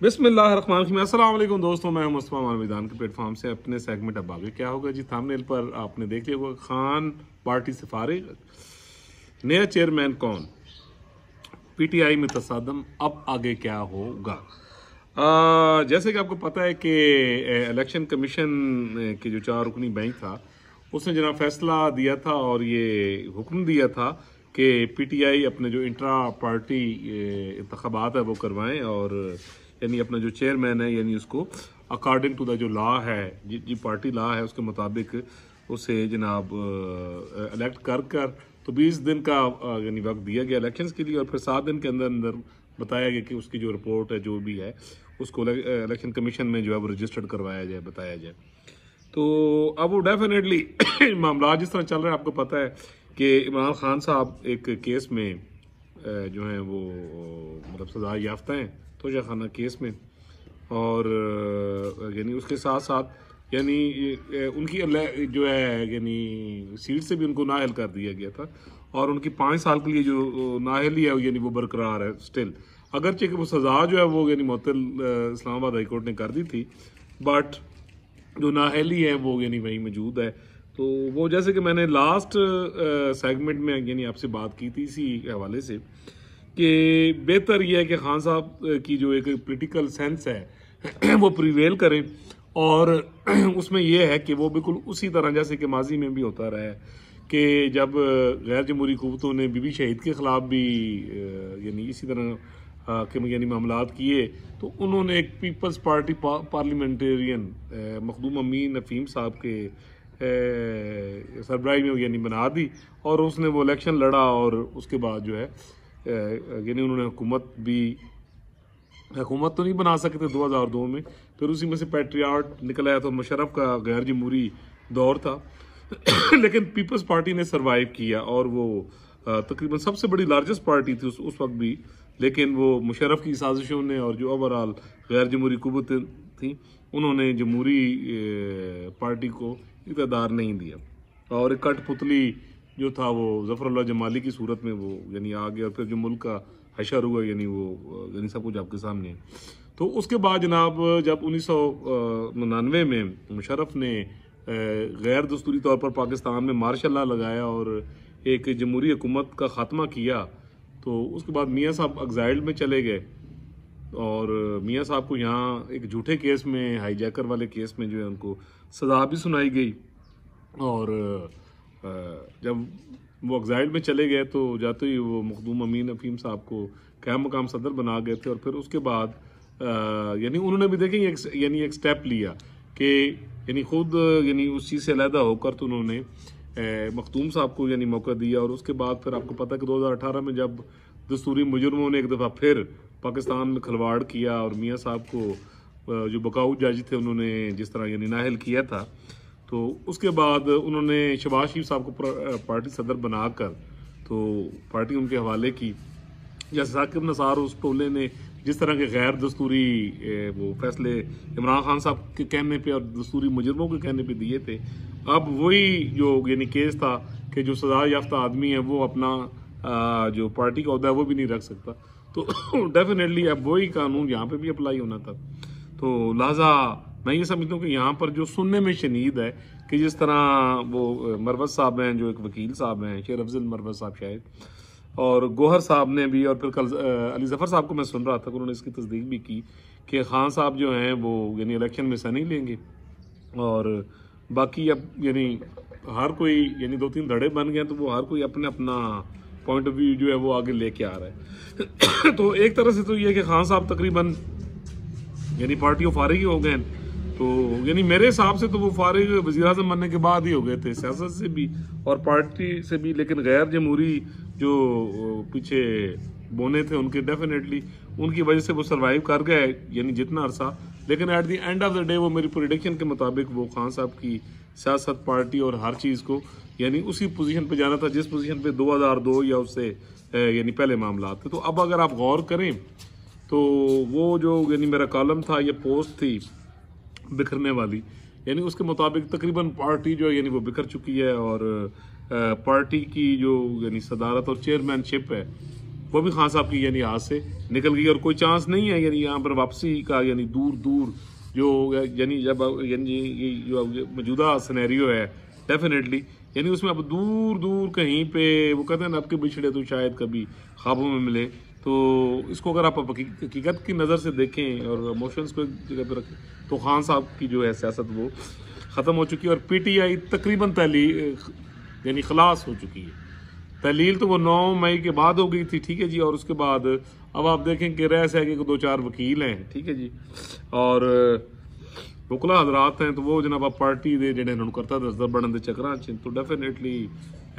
बिस्मिल्लाहिर्रहमानिर्रहीम। अस्सलाम वालेकुम दोस्तों, मैं मुस्तफ़ा मैदान के प्लेटफॉर्म से अपने सेगमेंट अब आगे क्या होगा जी। थंबनेल पर आपने देख लिया होगा, खान पार्टी से फारिग, नया चेयरमैन कौन, पीटीआई में तसादम, अब आगे क्या होगा। जैसे कि आपको पता है कि इलेक्शन कमीशन के जो 4 रुकनी बेंच था उसने जनाब फैसला दिया था और ये हुक्म दिया था कि पीटीआई अपने जो इंट्रा पार्टी इंतखाबात है वो करवाएं और यानी अपना जो चेयरमैन है यानी उसको अकॉर्डिंग टू द जो लॉ है, जी पार्टी लॉ है उसके मुताबिक उसे जनाब इलेक्ट कर तो 20 दिन का यानी वक्त दिया गया इलेक्शंस के लिए और फिर 7 दिन के अंदर अंदर बताया गया कि उसकी जो रिपोर्ट है जो भी है उसको इलेक्शन कमीशन में जो है वो रजिस्टर्ड करवाया जाए, बताया जाए। तो अब वो डेफिनेटली मामला जिस तरह चल रहा है, आपको पता है कि इमरान खान साहब एक केस में जो हैं वो मतलब सजा याफ्ता हैं तोशाखाना केस में, और यानी उसके साथ साथ यानी उनकी जो है यानी सीट से भी उनको नाअहल कर दिया गया था और उनकी 5 साल के लिए जो नाअहली है यानी वो बरकरार है स्टिल, अगरचे कि वो सज़ा जो है वो यानी मुअत्तल इस्लामाबाद हाई कोर्ट ने कर दी थी, बट जो नाअहली है वो यानी वही मौजूद है। तो वो जैसे कि मैंने लास्ट सेगमेंट में यानी आपसे बात की थी इसी हवाले से कि बेहतर यह है कि खान साहब की जो एक पॉलिटिकल सेंस है वो प्रिवेल करें और उसमें यह है कि वो बिल्कुल उसी तरह जैसे कि माजी में भी होता रहा है कि जब गैर जमहूरी कुव्वतों ने बीबी शहीद के ख़िलाफ़ भी यानी इसी तरह के यानी मामलात किए तो उन्होंने एक पीपल्स पार्टी पार्लियामेंटेरियन मखदूम अमीन नफ़ीम साहब के सरबराही में यानी बना दी और उसने वो इलेक्शन लड़ा और उसके बाद जो है यानी उन्होंने हुकूमत तो नहीं बना सकते 2002 में, फिर उसी में से पैट्रियाट निकल आया तो मुशर्रफ का गैर जमहूरी दौर था लेकिन पीपल्स पार्टी ने सरवाइव किया और वो तकरीबन सबसे बड़ी लार्जेस्ट पार्टी थी उस वक्त भी, लेकिन वो मुशर्रफ की साजिशों ने और जो ओवरऑल गैर जमहूरी कुव्वतें थी उन्होंने जमहूरी पार्टी को इक़्तिदार नहीं दिया और एक कठपुतली जो था वो ज़फ़रुल्लाह जमाली की सूरत में वो यानी आ गया और फिर जो मुल्क का हशर हुआ यानी वो यानी सब कुछ आपके सामने है। तो उसके बाद जनाब जब 1999 में मुशर्रफ ने गैर दस्तूरी तौर पर पाकिस्तान में मार्शल लॉ लगाया और एक जमहूरी हुकूमत का ख़ात्मा किया, तो उसके बाद मियाँ साहब एग्जाइल्ड में चले गए और मियाँ साहब को यहाँ एक झूठे केस में, हाईजैकर वाले केस में जो है उनको सज़ा भी सुनाई गई और जब वो एग्जाइल में चले गए तो जाते ही वो मखदूम अमीन नफ़ीम साहब को क़याम मकाम सदर बना गए थे और फिर उसके बाद यानी उन्होंने भी देखें यानी एक स्टेप लिया कि यानी खुद यानी उस चीज़ से अलहदा होकर तो उन्होंने मखदूम साहब को यानी मौका दिया और उसके बाद फिर आपको पता है कि 2018 में जब दस्तूरी मुजरमों ने एक दफ़ा फिर पाकिस्तान में खलवाड़ किया और मियाँ साहब को जो बकाऊ जज थे उन्होंने जिस तरह यानी नाअहल किया था, तो उसके बाद उन्होंने शहबाज शरीफ साहब को पार्टी सदर बनाकर तो पार्टी उनके हवाले की। जैसे साकिब नसार उस टोले ने जिस तरह के गैर दस्तूरी वो फैसले इमरान खान साहब के कहने पे और दस्तूरी मुजरमों के कहने पे दिए थे, अब वही जो यानी केस था कि जो सजा याफ्ता आदमी है वो अपना जो पार्टी का अहदा है वो भी नहीं रख सकता, तो डेफिनेटली अब वही कानून यहाँ पे भी अप्लाई होना था। तो लिहाजा मैं ये समझता हूँ कि यहाँ पर जो सुनने में शनीद है कि जिस तरह वो मरवत साहब हैं जो एक वकील साहब हैं, शेर अफजल मरवत साहब शायद, और गोहर साहब ने भी, और फिर कल अली ज़फ़र साहब को मैं सुन रहा था कि उन्होंने इसकी तस्दीक भी की कि खान साहब जो हैं वो यानी इलेक्शन में हिस्सा नहीं लेंगे और बाकी अब यानी हर कोई यानी 2-3 धड़े बन गए तो वो हर कोई अपने अपना पॉइंट ऑफ व्यू जो है वो आगे लेके आ रहा है तो एक तरह से तो ये कि खान साहब तकरीबन यानी पार्टियों फारिग ही हो गए, तो यानी मेरे हिसाब से तो वो फारिग वज़ीर आज़म बनने के बाद ही हो गए थे सियासत से भी और पार्टी से भी, लेकिन गैर जमहूरी जो पीछे बोने थे उनके डेफिनेटली उनकी वजह से वो सर्वाइव कर गए यानी जितना अरसा, लेकिन at the end of the day वो मेरी प्रेडिक्शन के मुताबिक वो खान साहब की सियासत, पार्टी और हर चीज़ को यानी उसी पोजीशन पे जाना था जिस पोजीशन पे 2002 या उससे यानी पहले मामला थे। तो अब अगर आप गौर करें तो वो जो यानी मेरा कॉलम था, ये पोस्ट थी बिखरने वाली, यानी उसके मुताबिक तकरीबन पार्टी जो है यानी वो बिखर चुकी है और पार्टी की जो यानी सदारत और चेयरमैनशिप है वो भी खान साहब की यानी हाथ से निकल गई और कोई चांस नहीं है यानी यहाँ पर वापसी का। यानी दूर दूर जो यानी जब यानी ये जो मौजूदा सिनेरियो है डेफिनेटली यानी उसमें अब दूर दूर कहीं पे वो कहते हैं ना आपके बिछड़े तो शायद कभी ख्वाबों में मिले। तो इसको अगर आप हकीकत की नज़र से देखें और इमोशंस को जगह पर रखें तो खान साहब की जो है सियासत वो ख़त्म हो चुकी है और PTI तकरीबन यानी खलास हो चुकी है। तहलील तो वो 9 मई के बाद हो गई थी, ठीक है जी। और उसके बाद अब आप देखें कि रह सह के 2-4 वकील हैं, ठीक है जी, और वकला हजरात हैं। तो वो जनाब आप पार्टी दे जिन्हें उन्होंने करता दस बढ़न दे चक्रा तो डेफिनेटली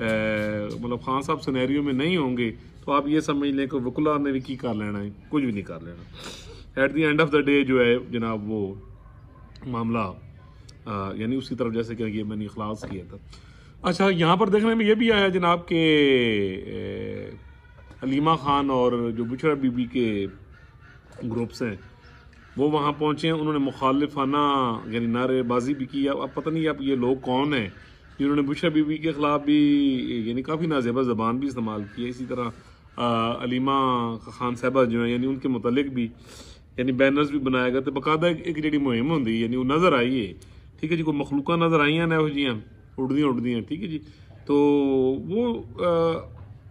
मतलब खान साहब सिनेरियो में नहीं होंगे तो आप ये समझ लें कि वकला ने भी की कर लेना है, कुछ भी नहीं कर लेना। At the end of the day जो है जनाब वो मामला यानी उसी तरफ जैसे कि ये मैंने इखलास किया था। अच्छा, यहाँ पर देखने में ये भी आया जनाब के हलीमा खान और जो बुशरा बीबी के ग्रुप्स हैं वो वहाँ पहुँचे हैं। उन्होंने मुखालिफाना यानी नारेबाजी भी की। अब पता नहीं अब ये लोग कौन हैं जिन्होंने बुशरा बीबी के ख़िलाफ़ भी यानी काफ़ी नाज़ेबा ज़बान भी इस्तेमाल की है। इसी तरह हलीमा खान साहबा जो हैं यानी उनके मुतल्लिक भी यानी बैनर्स भी बनाए गए थे। बाकायदा एक जी मुहिम होंगी यानी वो नज़र आई है, ठीक है जी, कोई मखलूका नज़र आई हैं ना जियां उड़दी हैं, ठीक है जी। तो वो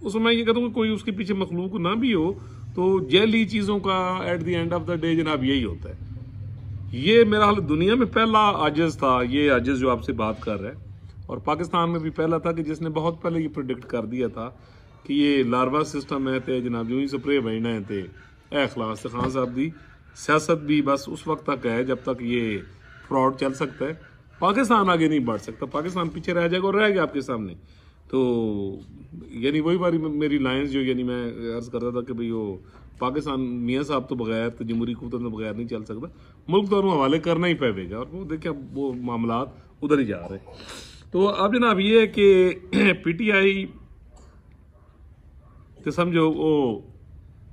उसमें मैं ये कहता हूँ कि कोई उसके पीछे मखलूक ना भी हो तो जैली चीज़ों का at the end of the day जनाब यही होता है। ये मेरा हाल दुनिया में पहला आजिज़ था, ये आजिज़ जो आपसे बात कर रहा है, और पाकिस्तान में भी पहला था कि जिसने बहुत पहले ये प्रोडिक्ट कर दिया था कि ये लार्वा सिस्टम है तो जनाब जो ही स्प्रे बहना है तो अखलास से खान साहब की सियासत भी बस उस वक्त तक है जब तक ये फ्रॉड चल सकता है। पाकिस्तान आगे नहीं बढ़ सकता, पाकिस्तान पीछे रह जाएगा और रह गया आपके सामने। तो यानी वही बारी मेरी लाइंस जो यानी मैं अर्ज करता था कि भाई वो पाकिस्तान मियाँ साहब तो बगैर तो जमहूरी हुकूमत के बगैर नहीं चल सकता, मुल्क तो हवाले करना ही पड़ेगा। और वो देखिए वो मामला उधर ही जा रहे हैं। तो अब जनाब ये है कि PTI तो समझो वो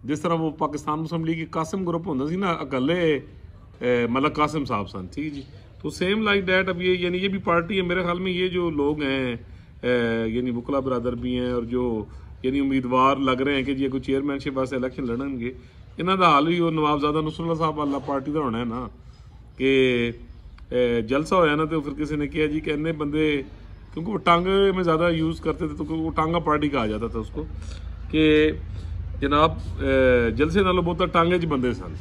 जिस तरह वो पाकिस्तान मुस्लिम लीग के कासिम ग्रुप होता सी ना अकले मलक कासिम साहब सन, ठीक है जी। तो सेम लाइक डैट अब ये यानी ये भी पार्टी है मेरे ख्याल में। ये जो लोग हैं यानी वकला बरदर भी हैं और जो यानी उम्मीदवार लग रहे हैं कि जी कोई चेयरमैनशिप वास्ते इलेक्शन लड़नगे, इन्हों का हाल भी वो नवाबजादा नुसरुल्ला साहब वाला पार्टी का होना है ना कि जलसा होया ना तो फिर किसी ने किया जी कि इन्ने बंदे, क्योंकि वो टांगे में ज़्यादा यूज़ करते थे तो वो टांगा पार्टी कहा जाता था उसको कि जनाब जलसे नालों बहुत टांगे च बंदे सन,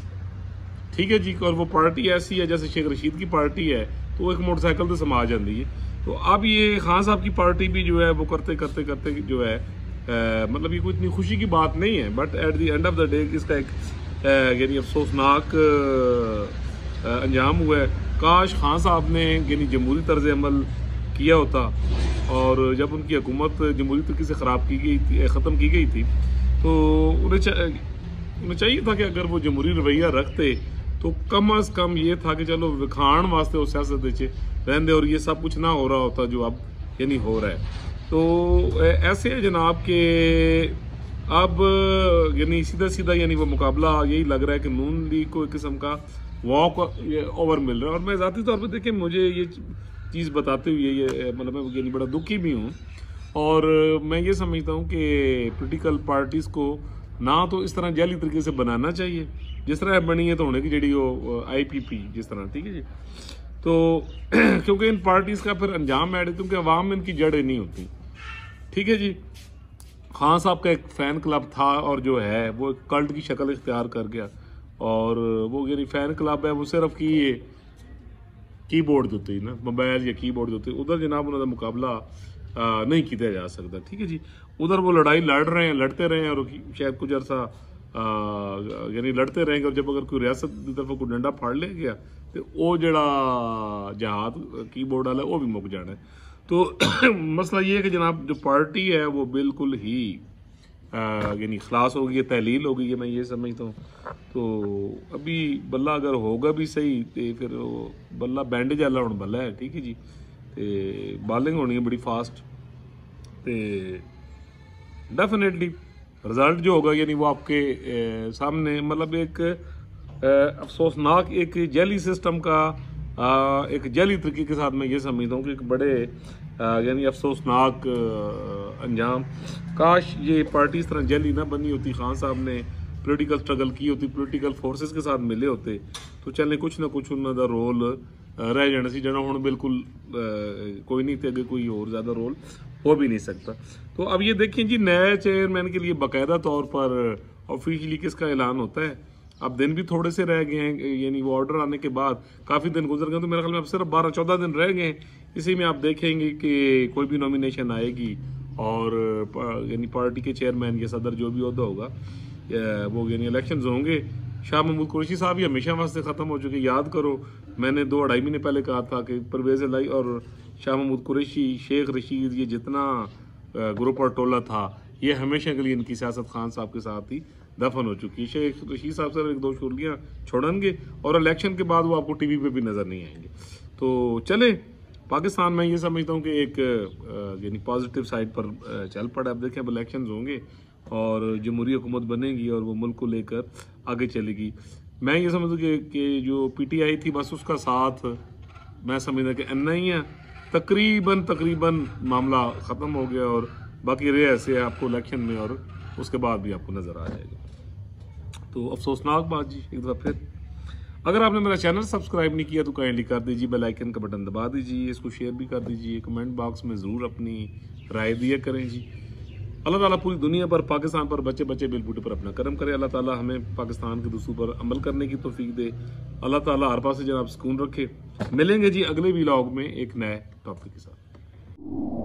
ठीक है जी। और वो पार्टी ऐसी है जैसे शेख रशीद की पार्टी है तो एक मोटरसाइकिल तो समा जाती है। तो अब ये खान साहब की पार्टी भी जो है वो करते करते करते जो है मतलब ये कोई इतनी खुशी की बात नहीं है, but at the end of the day इसका एक यानी अफसोसनाक अंजाम हुआ है। काश खान साहब ने यानी जमहूरी तर्ज अमल किया होता और जब उनकी हुकूमत जमहूरी तरीके से ख़राब की गई थी, ख़त्म की गई थी, तो उन्हें चाहिए था कि अगर वो जमहूरी रवैया रखते तो कम अज़ कम ये था कि चलो विखाण वास्ते वो सियासत रहते और ये सब कुछ ना हो रहा होता जो अब यानी हो रहा है। तो ऐसे है जनाब के अब यानी सीधा सीधा यानी वो मुकाबला यही लग रहा है कि नून लीग को एक किस्म का वॉक ओवर मिल रहा है। और मैं ज़ाती तौर पर देखिए मुझे ये चीज़ बताते हुए ये मतलब मैं यानी बड़ा दुखी भी हूँ और मैं ये समझता हूँ कि पोलिटिकल पार्टीज़ को ना तो इस तरह जाली तरीके से बनाना चाहिए जिस तरह बनी है तो होने की जी वो IPP जिस तरह, ठीक है जी। तो क्योंकि इन पार्टीज़ का फिर अंजाम ऐड है क्योंकि अवाम में इनकी जड़ें नहीं होती, ठीक है जी। खान साहब का एक फ़ैन क्लब था और जो है वो एक कल्ट की शक्ल इख्तियार कर गया और वो यानी फ़ैन क्लब है वो सिर्फ कीबोर्ड होती ना मोबाइल या कीबोर्ड होती उधर जनाब उन्होंने मुकाबला नहीं किया जा सकता, ठीक है जी। उधर वो लड़ाई लड़ रहे हैं, लड़ते रहे हैं और शायद कुछ अर्सा यानी लड़ते रहेंगे और जब अगर कोई रियासत की तरफ कोई डंडा फाड़ ले गया तो वो जड़ा जहाद कीबोर्ड वाला वो भी मुक जाना है। तो मसला ये है कि जनाब जो पार्टी है वो बिल्कुल ही यानी खलास हो गई है, तहलील हो गई है, मैं ये समझता हूँ। तो अभी बल्ला अगर होगा भी सही तो फिर वो बल्ला बैंडेज वाला हुण बल्ला है, ठीक है जी। तो बॉलिंग होनी है बड़ी फास्ट तो डेफिनेटली रिजल्ट जो होगा यानी वो आपके सामने मतलब एक अफसोसनाक एक जेली सिस्टम का एक जेली तरीके के साथ मैं ये समझता हूँ कि एक बड़े यानी अफसोसनाक अंजाम। काश ये पार्टी इस तरह जल्दी ना बनी होती, खान साहब ने पॉलिटिकल स्ट्रगल की होती, पॉलिटिकल फोर्सेस के साथ मिले होते तो चले कुछ ना कुछ उन्होंने रोल रह जाना सी, जना हुण बिल्कुल कोई नहीं थे, अगे कोई और ज़्यादा रोल हो भी नहीं सकता। तो अब ये देखिए जी, नए चेयरमैन के लिए बाकायदा तौर पर ऑफिशियली किसका ऐलान होता है। अब दिन भी थोड़े से रह गए हैं, यानी वो ऑर्डर आने के बाद काफ़ी दिन गुजर गए, तो मेरे ख्याल में अब सिर्फ 12-14 दिन रह गए हैं। इसी में आप देखेंगे कि कोई भी नॉमिनेशन आएगी और यानी पार्टी के चेयरमैन या सदर जो भी ओहदा होगा वो यानी इलेक्शन होंगे। शाह महमूद कुरैशी साहब ये हमेशा वास्ते ख़त्म हो चुके। याद करो, मैंने 2-2.5 महीने पहले कहा था कि परवेज़ इलाही और शाह महमूद कुरैशी, शेख रशीद, ये जितना ग्रुप और टोला था, ये हमेशा के लिए इनकी सियासत खान साहब के साथ ही दफन हो चुकी है। शेख रशीद साहब से 1-2 शुरलियाँ छोड़ेंगे और इलेक्शन के बाद वो आपको टीवी पे भी नज़र नहीं आएंगे। तो चले, पाकिस्तान में ये समझता हूँ कि एक यानी पॉजिटिव साइड पर चल पड़ा। अब देखें, अब इलेक्शन होंगे और जमहूरी हुकूमत बनेगी और वो मुल्क को लेकर आगे चलेगी। मैं ये समझता हूँ कि जो PTI थी बस उसका साथ मैं समझता कि इतना ही है, तकरीबन मामला ख़त्म हो गया और बाकी रहे ऐसे आपको इलेक्शन में और उसके बाद भी आपको नज़र आ जाएगा। तो अफसोसनाक बात जी, एक दफ़ा फिर अगर आपने मेरा चैनल सब्सक्राइब नहीं किया तो काइंडली कर दीजिए, बेल आइकन का बटन दबा दीजिए, इसको शेयर भी कर दीजिए, कमेंट बॉक्स में ज़रूर अपनी राय दिया करें जी। अल्लाह ताला पूरी दुनिया पर, पाकिस्तान पर, बच्चे बच्चे बिलबूटे पर अपना करम करे। अल्लाह ताला हमें पाकिस्तान के दूसरों पर अमल करने की तौफीक दे। अल्लाह ताला हर पास से जनाब सुकून रखे। मिलेंगे जी अगले व्लॉग में एक नए टॉपिक के साथ।